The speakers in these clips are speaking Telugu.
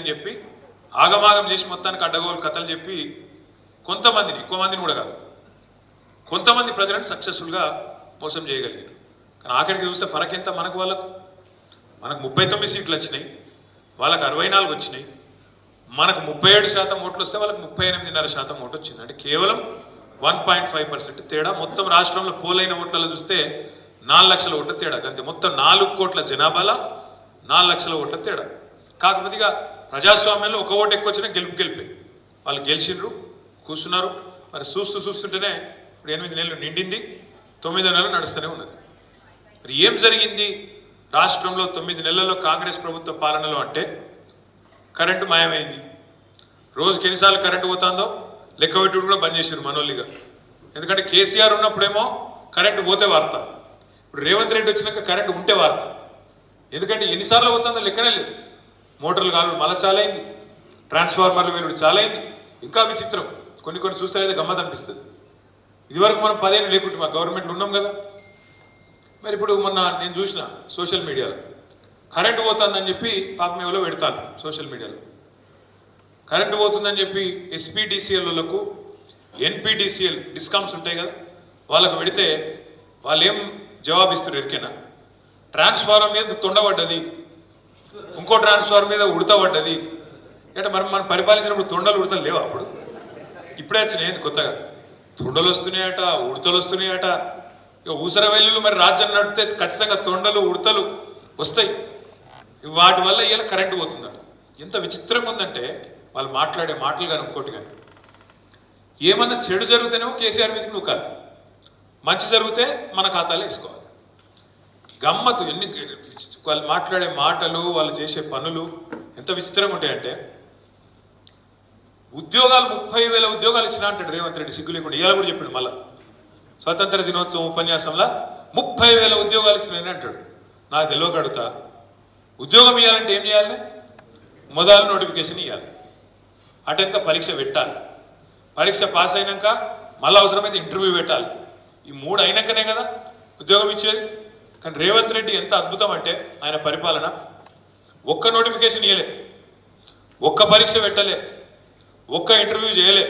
అని చెప్పి ఆగమాగం చేసి మొత్తానికి అడ్డగోలు కథలు చెప్పి కొంతమందిని, ఎక్కువ మందిని కూడా కాదు, కొంతమంది ప్రజలను సక్సెస్ఫుల్గా మోసం చేయగలిగారు. కానీ ఆఖరికి చూస్తే ఫరక్ ఎంత మనకు వాళ్ళకు? మనకు 39 సీట్లు వచ్చినాయి, వాళ్ళకు 64 వచ్చినాయి. మనకు 37% ఓట్లు వస్తే వాళ్ళకి 38.5% ఓటు వచ్చింది. అంటే కేవలం 1.5% తేడా. మొత్తం రాష్ట్రంలో పోలైన ఓట్లలో చూస్తే 4 లక్షల ఓట్ల తేడా. అంతే, మొత్తం 4 కోట్ల జనాభాలో 4 లక్షల ఓట్ల తేడా. కాకపోతే ఇక ప్రజాస్వామ్యంలో ఒక ఓటు ఎక్కువ వచ్చినా గెలిపే. వాళ్ళు గెలిచిండ్రు, కూర్చున్నారు. మరి చూస్తుంటేనే ఇప్పుడు 8 నెలలు నిండింది, 9వ నెలలు నడుస్తూనే ఉన్నది. మరి ఏం జరిగింది రాష్ట్రంలో 9 నెలల్లో కాంగ్రెస్ ప్రభుత్వ పాలనలో అంటే? కరెంటు మాయమైంది. రోజుకి ఎన్నిసార్లు కరెంటు పోతుందో లెక్క పెట్టుడు కూడా బంద్ చేశారు మనోళ్ళిగా. ఎందుకంటే కేసీఆర్ ఉన్నప్పుడేమో కరెంటు పోతే వార్త, ఇప్పుడు రేవంత్ రెడ్డి వచ్చినాక కరెంటు ఉంటే వార్త. ఎందుకంటే ఎన్నిసార్లు పోతుందో లెక్కనే లేదు. మోటార్లు కాలు మళ్ళీ చాలా అయింది, ట్రాన్స్ఫార్మర్లు వేలుడు చాలా అయింది. ఇంకా విచిత్రం, కొన్ని చూస్తే అయితే గమ్మత్ అనిపిస్తుంది. ఇదివరకు మనం 10 ఏళ్ళు లేకుంటే మా గవర్నమెంట్లో ఉన్నాం కదా. మరి ఇప్పుడు మొన్న నేను చూసిన సోషల్ మీడియాలో కరెంటు పోతుందని చెప్పి పాపం ఎవరో పెడతాను సోషల్ మీడియాలో. కరెంటు పోతుందని చెప్పి ఎస్పీడీసీఎల్లకు ఎన్పీడీసీఎల్ డిస్కౌంట్స్ ఉంటాయి కదా, వాళ్ళకు పెడితే వాళ్ళు ఏం జవాబు ఇస్తారు ఎరికేనా? ట్రాన్స్ఫార్మర్ మీద తొండబడ్డది, ఇంకో ట్రాన్స్ఫార్మర్ మీద ఉడతబడ్డది. అంటే మనం పరిపాలించినప్పుడు తొండలు ఉడతలు లేవా? అప్పుడు ఇప్పుడే వచ్చినాయి కొత్తగా తొండలు వస్తున్నాయట, ఉడతలు వస్తున్నాయట. ఇక ఊసర వెల్లులు మరి రాజ్యం నడిపితే ఖచ్చితంగా తొండలు ఉడతలు వస్తాయి. వాటి వల్ల ఇలా కరెంటు పోతుందట. ఎంత విచిత్రంగా ఉందంటే వాళ్ళు మాట్లాడే మాటలు కానీ ఇంకోటి కానీ. ఏమన్నా చెడు జరిగితేనేమో కేసీఆర్ మీదకి నూకాలి, మంచి జరిగితే మన ఖాతాలో వేసుకోవాలి. గమ్మత్తు ఎన్ని వాళ్ళు మాట్లాడే మాటలు, వాళ్ళు చేసే పనులు ఎంత విచిత్రంగా ఉంటాయంటే, ఉద్యోగాలు 30,000 ఉద్యోగాలు ఇచ్చినా అంటాడు రేవంత్ రెడ్డి సిగ్గు లేకుండా. ఇవాళ కూడా చెప్పాడు, మళ్ళా స్వాతంత్ర దినోత్సవం ఉపన్యాసంలో 30,000 ఉద్యోగాలు ఇచ్చినాయని అంటాడు. నాకు తెలియక అడుగుతా, ఉద్యోగం ఇవ్వాలంటే ఏం చేయాలి? మొదలు నోటిఫికేషన్ ఇవ్వాలి, అటెంక పరీక్ష పెట్టాలి, పరీక్ష పాస్ అయినాక మళ్ళీ అవసరమైతే ఇంటర్వ్యూ పెట్టాలి. ఈ 3 అయినాకనే కదా ఉద్యోగం ఇచ్చేది. కానీ రేవంత్ రెడ్డి ఎంత అద్భుతం అంటే ఆయన పరిపాలన, ఒక్క నోటిఫికేషన్ ఇవ్వలే, ఒక్క పరీక్ష పెట్టలే, ఒక్క ఇంటర్వ్యూ చేయలే,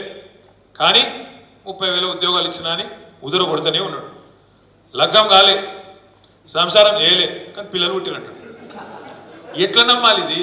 కానీ 30,000 ఉద్యోగాలు ఇచ్చినా అని ఉదర కొడుతూనే ఉన్నాడు. లగ్గం కాలే, సంసారం చేయలే, కానీ పిల్లలు పుట్టినట్టు. ఎట్లా నమ్మాలి ఇది?